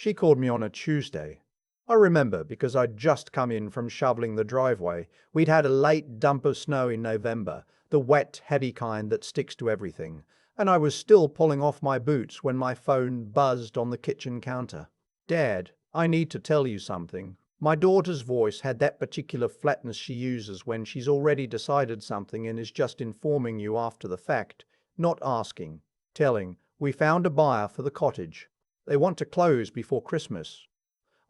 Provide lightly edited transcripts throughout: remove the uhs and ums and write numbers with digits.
She called me on a Tuesday. I remember because I'd just come in from shoveling the driveway. We'd had a late dump of snow in November, the wet, heavy kind that sticks to everything, and I was still pulling off my boots when my phone buzzed on the kitchen counter. "Dad, I need to tell you something." My daughter's voice had that particular flatness she uses when she's already decided something and is just informing you after the fact, not asking. Telling, "We found a buyer for the cottage. They want to close before Christmas."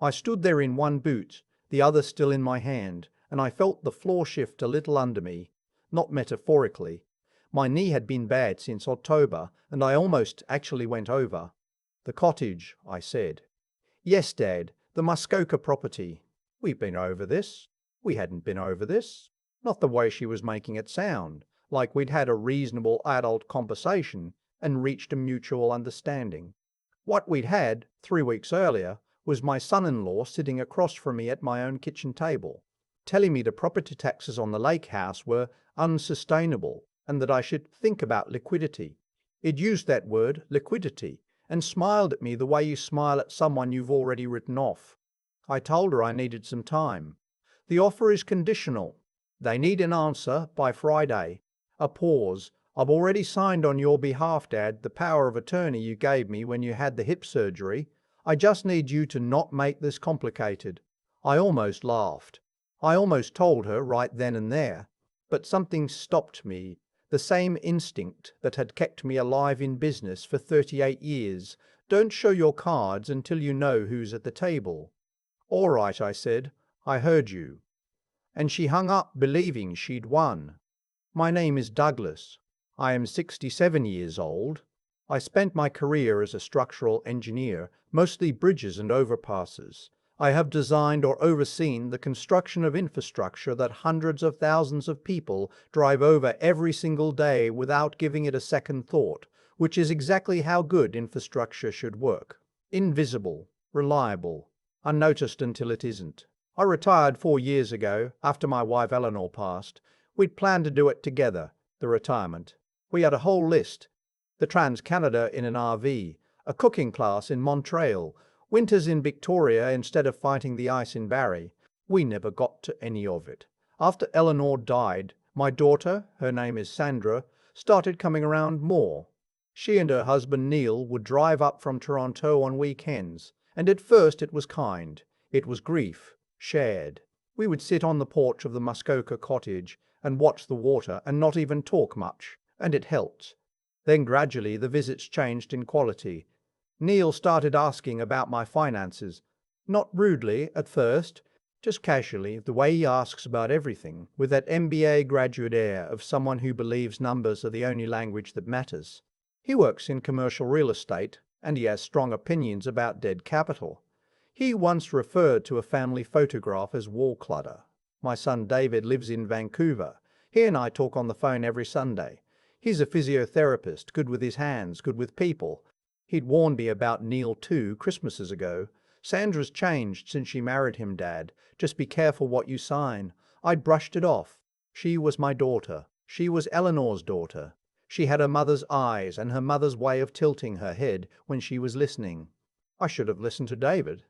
I stood there in one boot, the other still in my hand, and I felt the floor shift a little under me, not metaphorically. My knee had been bad since October, and I almost actually went over. "The cottage," I said. "Yes, Dad, the Muskoka property. We've been over this." We hadn't been over this. Not the way she was making it sound, like we'd had a reasonable adult conversation and reached a mutual understanding. What we'd had, 3 weeks earlier, was my son-in-law sitting across from me at my own kitchen table, telling me the property taxes on the lake house were unsustainable and that I should think about liquidity. He'd used that word, liquidity, and smiled at me the way you smile at someone you've already written off. I told her I needed some time. "The offer is conditional. They need an answer by Friday." A pause. "I've already signed on your behalf, Dad, the power of attorney you gave me when you had the hip surgery. I just need you to not make this complicated." I almost laughed. I almost told her right then and there. But something stopped me. The same instinct that had kept me alive in business for 38 years. Don't show your cards until you know who's at the table. "All right," I said. "I heard you." And she hung up believing she'd won. My name is Douglas. I am 67 years old. I spent my career as a structural engineer, mostly bridges and overpasses. I have designed or overseen the construction of infrastructure that hundreds of thousands of people drive over every single day without giving it a second thought, which is exactly how good infrastructure should work. Invisible, reliable, unnoticed until it isn't. I retired 4 years ago, after my wife Eleanor passed. We'd planned to do it together, the retirement. We had a whole list. The Trans-Canada in an RV, a cooking class in Montreal, winters in Victoria instead of fighting the ice in Barrie. We never got to any of it. After Eleanor died, my daughter, her name is Sandra, started coming around more. She and her husband Neil would drive up from Toronto on weekends, and at first it was kind. It was grief, shared. We would sit on the porch of the Muskoka cottage and watch the water and not even talk much, and it helped. Then gradually the visits changed in quality. Neil started asking about my finances, not rudely at first, just casually, the way he asks about everything, with that MBA graduate air of someone who believes numbers are the only language that matters. He works in commercial real estate, and he has strong opinions about dead capital. He once referred to a family photograph as wall clutter. My son David lives in Vancouver. He and I talk on the phone every Sunday. He's a physiotherapist, good with his hands, good with people. He'd warned me about Neil 2 Christmases ago. "Sandra's changed since she married him, Dad. Just be careful what you sign." I'd brushed it off. She was my daughter. She was Eleanor's daughter. She had her mother's eyes and her mother's way of tilting her head when she was listening. I should have listened to David.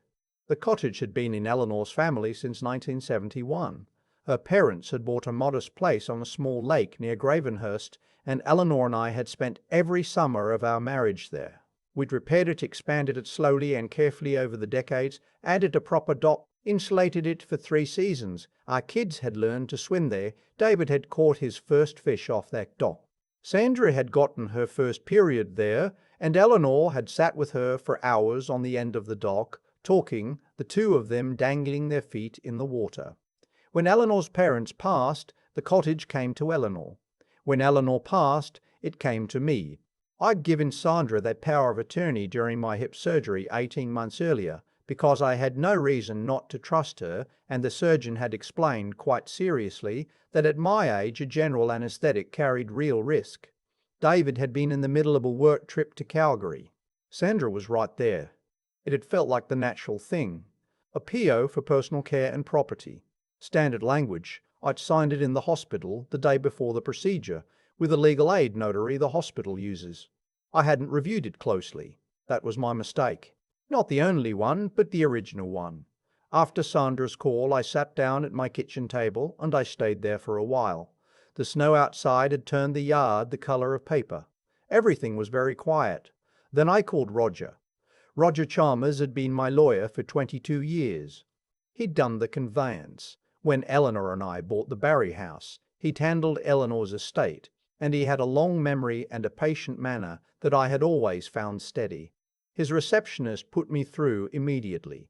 The cottage had been in Eleanor's family since 1971. Her parents had bought a modest place on a small lake near Gravenhurst, and Eleanor and I had spent every summer of our marriage there. We'd repaired it, expanded it slowly and carefully over the decades, added a proper dock, insulated it for 3 seasons. Our kids had learned to swim there. David had caught his first fish off that dock. Sandra had gotten her first period there, and Eleanor had sat with her for hours on the end of the dock, talking, the two of them dangling their feet in the water. When Eleanor's parents passed, the cottage came to Eleanor. When Eleanor passed, it came to me. I'd given Sandra that power of attorney during my hip surgery 18 months earlier, because I had no reason not to trust her, and the surgeon had explained quite seriously that at my age a general anaesthetic carried real risk. David had been in the middle of a work trip to Calgary. Sandra was right there. It had felt like the natural thing. A PO for personal care and property. Standard language. I'd signed it in the hospital the day before the procedure, with a legal aid notary the hospital uses. I hadn't reviewed it closely. That was my mistake. Not the only one, but the original one. After Sandra's call, I sat down at my kitchen table and I stayed there for a while. The snow outside had turned the yard the color of paper. Everything was very quiet. Then I called Roger. Roger Chalmers had been my lawyer for 22 years. He'd done the conveyance. When Eleanor and I bought the Barry house, he'd handled Eleanor's estate, and he had a long memory and a patient manner that I had always found steady. His receptionist put me through immediately.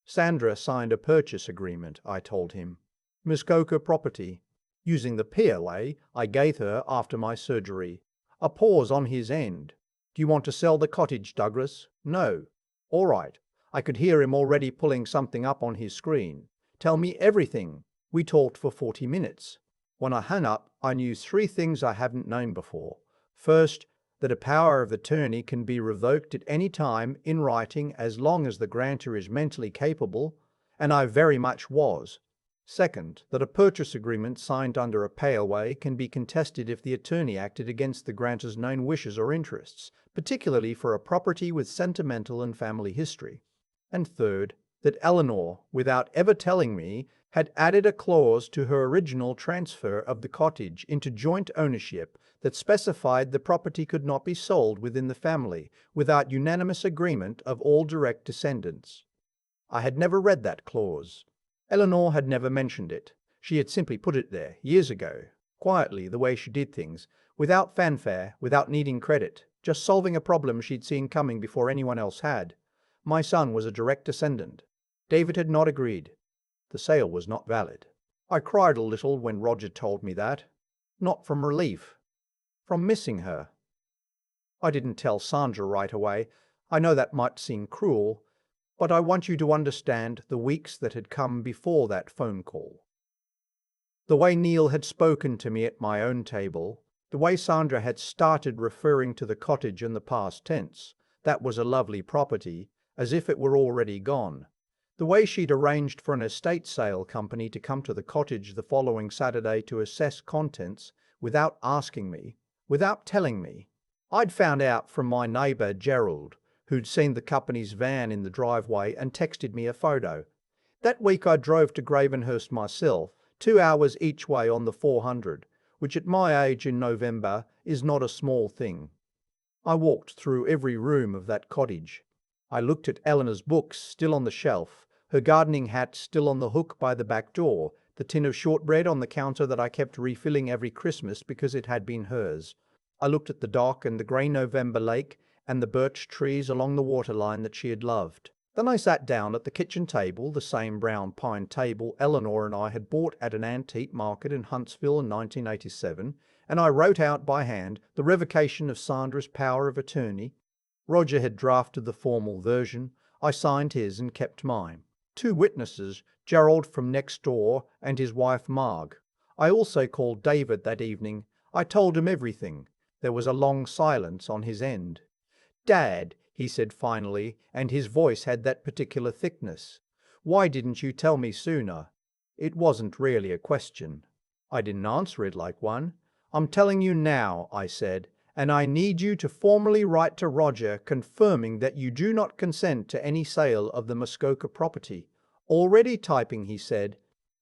Sandra signed a purchase agreement, I told him. Muskoka property. Using the PLA I gave her after my surgery. A pause on his end. Do you want to sell the cottage, Douglas? No. All right. I could hear him already pulling something up on his screen. Tell me everything. We talked for 40 minutes. When I hung up, I knew 3 things I hadn't known before. First, that a power of attorney can be revoked at any time in writing as long as the grantor is mentally capable, and I very much was. Second, that a purchase agreement signed under a PLA can be contested if the attorney acted against the grantor's known wishes or interests, particularly for a property with sentimental and family history. And third, that Eleanor, without ever telling me, had added a clause to her original transfer of the cottage into joint ownership that specified the property could not be sold within the family without unanimous agreement of all direct descendants. I had never read that clause. Eleanor had never mentioned it. She had simply put it there, years ago, quietly, the way she did things, without fanfare, without needing credit, just solving a problem she'd seen coming before anyone else had. My son was a direct descendant. David had not agreed. The sale was not valid. I cried a little when Roger told me that. Not from relief. From missing her. I didn't tell Sandra right away. I know that might seem cruel, but I want you to understand the weeks that had come before that phone call. The way Neil had spoken to me at my own table, the way Sandra had started referring to the cottage in the past tense, that was a lovely property, as if it were already gone. The way she'd arranged for an estate sale company to come to the cottage the following Saturday to assess contents without asking me, without telling me. I'd found out from my neighbour Gerald, who'd seen the company's van in the driveway and texted me a photo. That week I drove to Gravenhurst myself, 2 hours each way on the 400, which at my age in November is not a small thing. I walked through every room of that cottage. I looked at Eleanor's books still on the shelf, her gardening hat still on the hook by the back door, the tin of shortbread on the counter that I kept refilling every Christmas because it had been hers. I looked at the dock and the grey November lake and the birch trees along the waterline that she had loved. Then I sat down at the kitchen table, the same brown pine table Eleanor and I had bought at an antique market in Huntsville in 1987, and I wrote out by hand the revocation of Sandra's power of attorney. Roger had drafted the formal version. I signed his and kept mine. 2 witnesses, Gerald from next door and his wife Marg. I also called David that evening. I told him everything. There was a long silence on his end. "Dad," he said finally, and his voice had that particular thickness. "Why didn't you tell me sooner?" It wasn't really a question. I didn't answer it like one. "I'm telling you now," I said, "and I need you to formally write to Roger confirming that you do not consent to any sale of the Muskoka property." "Already typing," he said.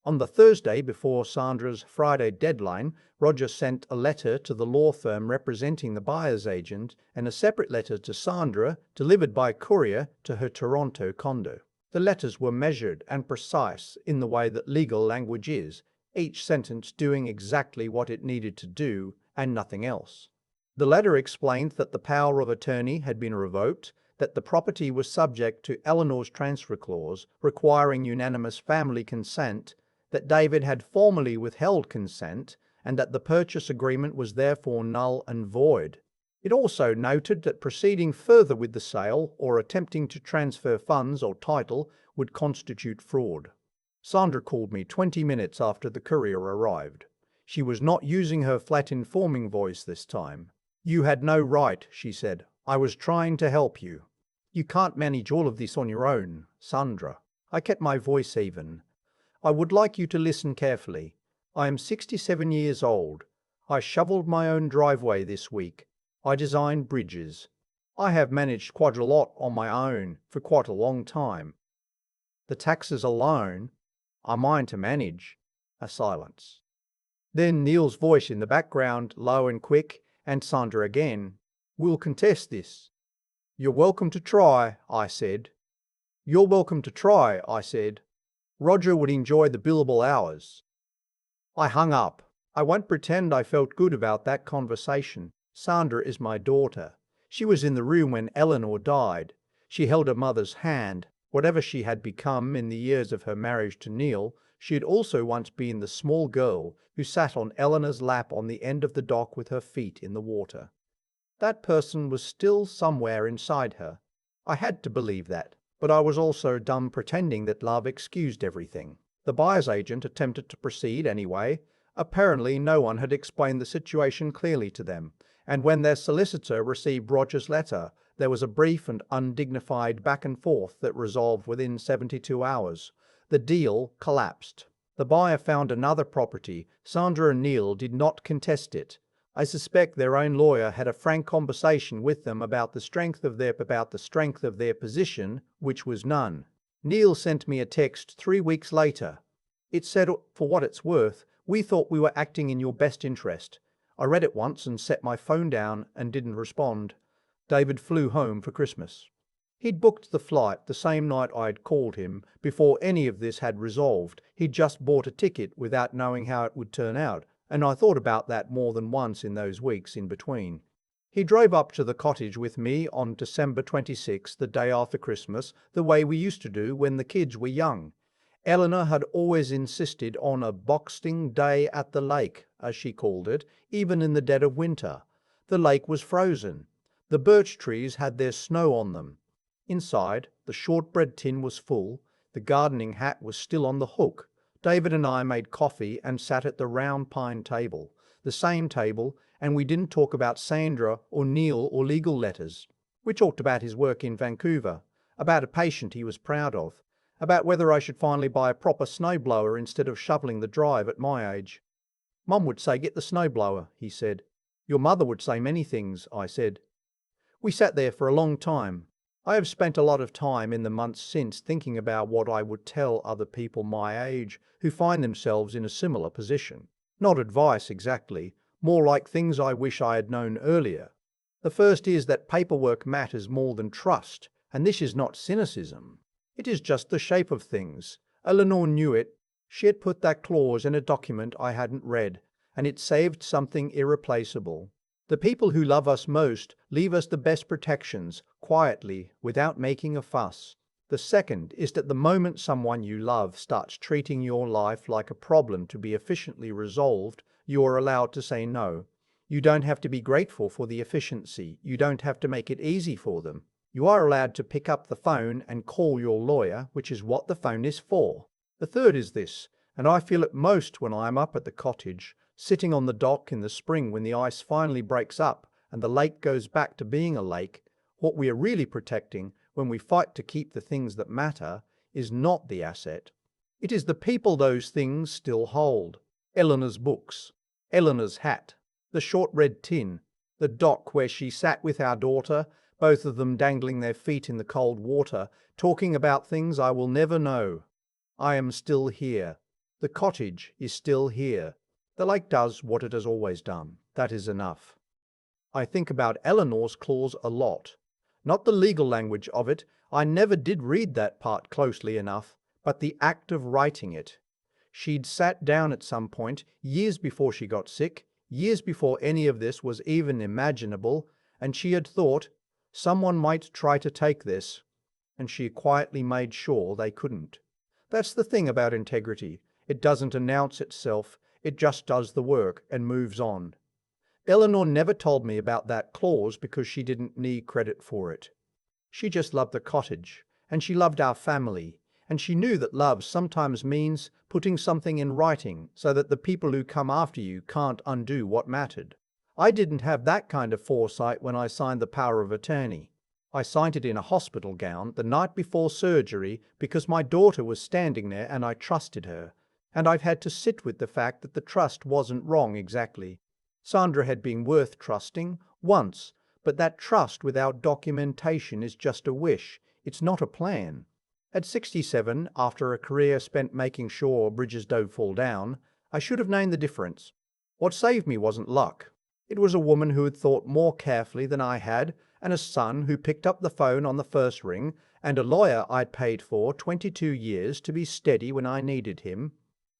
On the Thursday before Sandra's Friday deadline, Roger sent a letter to the law firm representing the buyer's agent and a separate letter to Sandra, delivered by courier to her Toronto condo. The letters were measured and precise in the way that legal language is, each sentence doing exactly what it needed to do and nothing else. The letter explained that the power of attorney had been revoked, that the property was subject to Eleanor's transfer clause requiring unanimous family consent, that David had formally withheld consent, and that the purchase agreement was therefore null and void. It also noted that proceeding further with the sale or attempting to transfer funds or title would constitute fraud. Sandra called me 20 minutes after the courier arrived. She was not using her flat informing voice this time. "You had no right," she said. "I was trying to help you." "You can't manage all of this on your own, Sandra." I kept my voice even. "I would like you to listen carefully. I am 67 years old. I shoveled my own driveway this week. I designed bridges. I have managed quite a lot on my own for quite a long time. The taxes alone are mine to manage. A silence. Then Neil's voice in the background, low and quick, and Sandra again. We'll contest this. You're welcome to try, I said. You're welcome to try, I said. Roger would enjoy the billable hours. I hung up. I won't pretend I felt good about that conversation. Sandra is my daughter. She was in the room when Eleanor died. She held her mother's hand. Whatever she had become in the years of her marriage to Neil, she had also once been the small girl who sat on Eleanor's lap on the end of the dock with her feet in the water. That person was still somewhere inside her. I had to believe that, but I was also dumb pretending that love excused everything. The buyer's agent attempted to proceed anyway. Apparently no one had explained the situation clearly to them, and when their solicitor received Roger's letter, there was a brief and undignified back and forth that resolved within 72 hours. The deal collapsed. The buyer found another property. Sandra and Neil did not contest it. I suspect their own lawyer had a frank conversation with them about the strength of their position, which was none. Neil sent me a text 3 weeks later. It said, for what it's worth, we thought we were acting in your best interest. I read it once and set my phone down and didn't respond. David flew home for Christmas. He'd booked the flight the same night I'd called him. Before any of this had resolved, he'd just bought a ticket without knowing how it would turn out, and I thought about that more than once in those weeks in between. He drove up to the cottage with me on December 26th, the day after Christmas, the way we used to do when the kids were young. Eleanor had always insisted on a Boxing Day at the lake, as she called it, even in the dead of winter. The lake was frozen. The birch trees had their snow on them. Inside, the shortbread tin was full. The gardening hat was still on the hook. David and I made coffee and sat at the round pine table, the same table, and we didn't talk about Sandra or Neil or legal letters. We talked about his work in Vancouver, about a patient he was proud of, about whether I should finally buy a proper snowblower instead of shoveling the drive at my age. Mum would say, "Get the snowblower," he said. Your mother would say many things, I said. We sat there for a long time. I have spent a lot of time in the months since thinking about what I would tell other people my age who find themselves in a similar position. Not advice exactly, more like things I wish I had known earlier. The first is that paperwork matters more than trust, and this is not cynicism. It is just the shape of things. Eleanor knew it. She had put that clause in a document I hadn't read, and it saved something irreplaceable. The people who love us most leave us the best protections, quietly, without making a fuss. The second is that the moment someone you love starts treating your life like a problem to be efficiently resolved, you are allowed to say no. You don't have to be grateful for the efficiency. You don't have to make it easy for them. You are allowed to pick up the phone and call your lawyer, which is what the phone is for. The third is this, and I feel it most when I am up at the cottage, sitting on the dock in the spring when the ice finally breaks up and the lake goes back to being a lake. What we are really protecting when we fight to keep the things that matter is not the asset. It is the people those things still hold. Eleanor's books, Eleanor's hat, the short red tin, the dock where she sat with our daughter, both of them dangling their feet in the cold water, talking about things I will never know. I am still here. The cottage is still here. The lake does what it has always done. That is enough. I think about Eleanor's clause a lot. Not the legal language of it. I never did read that part closely enough, but the act of writing it. She'd sat down at some point, years before she got sick, years before any of this was even imaginable, and she had thought, someone might try to take this, and she quietly made sure they couldn't. That's the thing about integrity. It doesn't announce itself. It just does the work and moves on. Eleanor never told me about that clause because she didn't need credit for it. She just loved the cottage, and she loved our family, and she knew that love sometimes means putting something in writing so that the people who come after you can't undo what mattered. I didn't have that kind of foresight when I signed the power of attorney. I signed it in a hospital gown the night before surgery because my daughter was standing there and I trusted her. And I've had to sit with the fact that the trust wasn't wrong exactly. Sandra had been worth trusting once, But that trust without documentation is just a wish. It's not a plan. At 67, after a career spent making sure bridges don't fall down, I should have known the difference. What saved me wasn't luck. It was a woman who had thought more carefully than I had, and a son who picked up the phone on the first ring, and a lawyer I'd paid for 22 years to be steady when I needed him.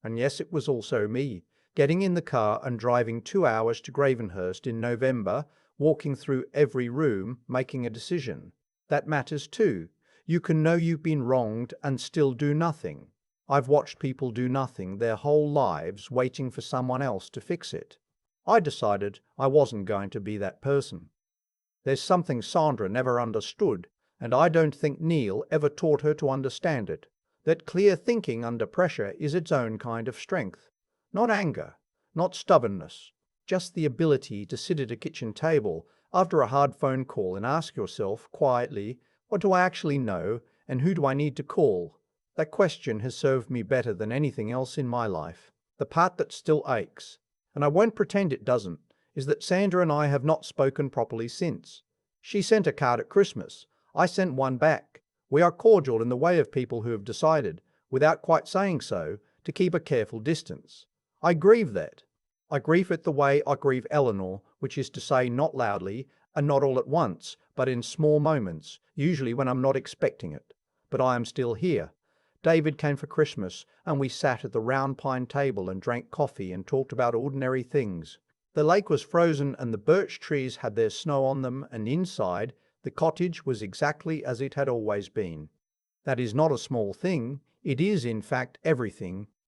And yes, it was also me, getting in the car and driving 2 hours to Gravenhurst in November, walking through every room, making a decision. That matters too. You can know you've been wronged and still do nothing. I've watched people do nothing their whole lives waiting for someone else to fix it. I decided I wasn't going to be that person. There's something Sandra never understood, and I don't think Neil ever taught her to understand it, that clear thinking under pressure is its own kind of strength. Not anger, not stubbornness, just the ability to sit at a kitchen table after a hard phone call and ask yourself quietly, what do I actually know and who do I need to call? That question has served me better than anything else in my life. The part that still aches, and I won't pretend it doesn't, is that Sandra and I have not spoken properly since. She sent a card at Christmas. I sent one back. We are cordial in the way of people who have decided, without quite saying so, to keep a careful distance. I grieve that. I grieve it the way I grieve Eleanor, which is to say not loudly and not all at once, but in small moments, usually when I'm not expecting it. But I am still here. David came for Christmas, and we sat at the round pine table and drank coffee and talked about ordinary things. The lake was frozen and the birch trees had their snow on them, and inside, the cottage was exactly as it had always been. That is not a small thing. It is, in fact, everything